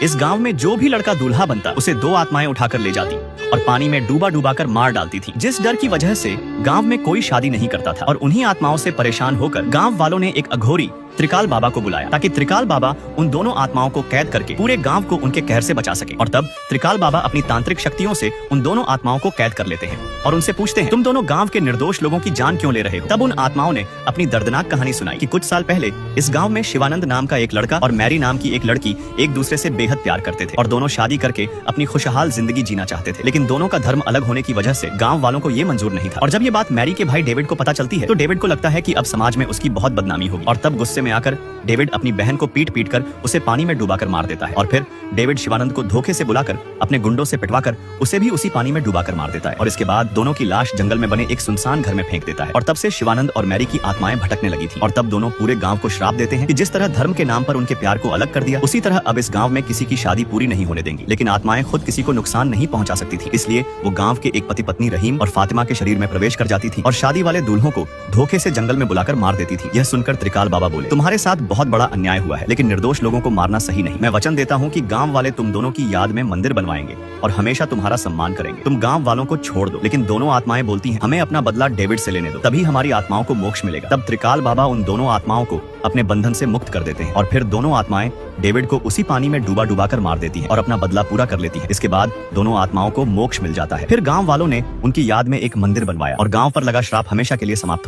इस गांव में जो भी लड़का दूल्हा बनता उसे दो आत्माएं उठाकर ले जाती और पानी में डूबा डूबा कर मार डालती थी, जिस डर की वजह से गांव में कोई शादी नहीं करता था। और उन्हीं आत्माओं से परेशान होकर गांव वालों ने एक अघोरी त्रिकाल बाबा को बुलाया ताकि त्रिकाल बाबा उन दोनों आत्माओं को कैद करके पूरे गांव को उनके कहर से बचा सके। और तब त्रिकाल बाबा अपनी तांत्रिक शक्तियों से उन दोनों आत्माओं को कैद कर लेते हैं और उनसे पूछते हैं, तुम दोनों गांव के निर्दोष लोगों की जान क्यों ले रहे हो? तब उन आत्माओं ने अपनी दर्दनाक कहानी सुनाई कि कुछ साल पहले इस गांव में शिवानंद नाम का एक लड़का और मैरी नाम की एक लड़की एक दूसरे से बेहद प्यार करते थे और दोनों शादी करके अपनी खुशहाल जिंदगी जीना चाहते थे। लेकिन दोनों का धर्म अलग होने की वजह से गांव वालों को ये मंजूर नहीं था। और जब ये बात मैरी के भाई डेविड को पता चलती है तो डेविड को लगता है कि अब समाज में उसकी बहुत बदनामी होगी और तब गुस्से में आकर डेविड अपनी बहन को पीट पीट कर उसे पानी में डुबाकर मार देता है। और फिर डेविड शिवानंद को धोखे से बुलाकर अपने गुंडों से पिटवाकर उसे भी उसी पानी में डुबाकर मार देता है और इसके बाद दोनों की लाश जंगल में बने एक सुनसान घर में फेंक देता है। और तब से शिवानंद और मैरी की आत्माएं भटकने लगी थी और तब दोनों पूरे गांव को श्राप देते हैं कि जिस तरह धर्म के नाम पर उनके प्यार को अलग कर दिया, उसी तरह अब इस गांव में किसी की शादी पूरी नहीं होने देंगी। लेकिन आत्माएं खुद किसी को नुकसान नहीं पहुंचा सकती थी, इसलिए वो गांव के एक पति पत्नी रहीम और फातिमा के शरीर में प्रवेश कर जाती थी और शादी वाले दूल्हों को धोखे से जंगल में बुलाकर मार देती थी। यह सुनकर त्रिकाल बाबा बोले, तुम्हारे साथ बहुत बड़ा अन्याय हुआ है, लेकिन निर्दोष लोगों को मारना सही नहीं। मैं वचन देता हूँ कि गांव वाले तुम दोनों की याद में मंदिर बनवाएंगे और हमेशा तुम्हारा सम्मान करेंगे। तुम गांव वालों को छोड़ दो। लेकिन दोनों आत्माएं बोलती हैं, हमें अपना बदला डेविड से लेने दो, तभी हमारी आत्माओं को मोक्ष मिलेगा। तब त्रिकाल बाबा उन दोनों आत्माओं को अपने बंधन से मुक्त कर देते हैं और फिर दोनों आत्माएं डेविड को उसी पानी में डूबा डूबा कर मार देती हैं और अपना बदला पूरा कर लेती हैं। इसके बाद दोनों आत्माओं को मोक्ष मिल जाता है। फिर गांव वालों ने उनकी याद में एक मंदिर बनवाया और गांव पर लगा श्राप हमेशा के लिए समाप्त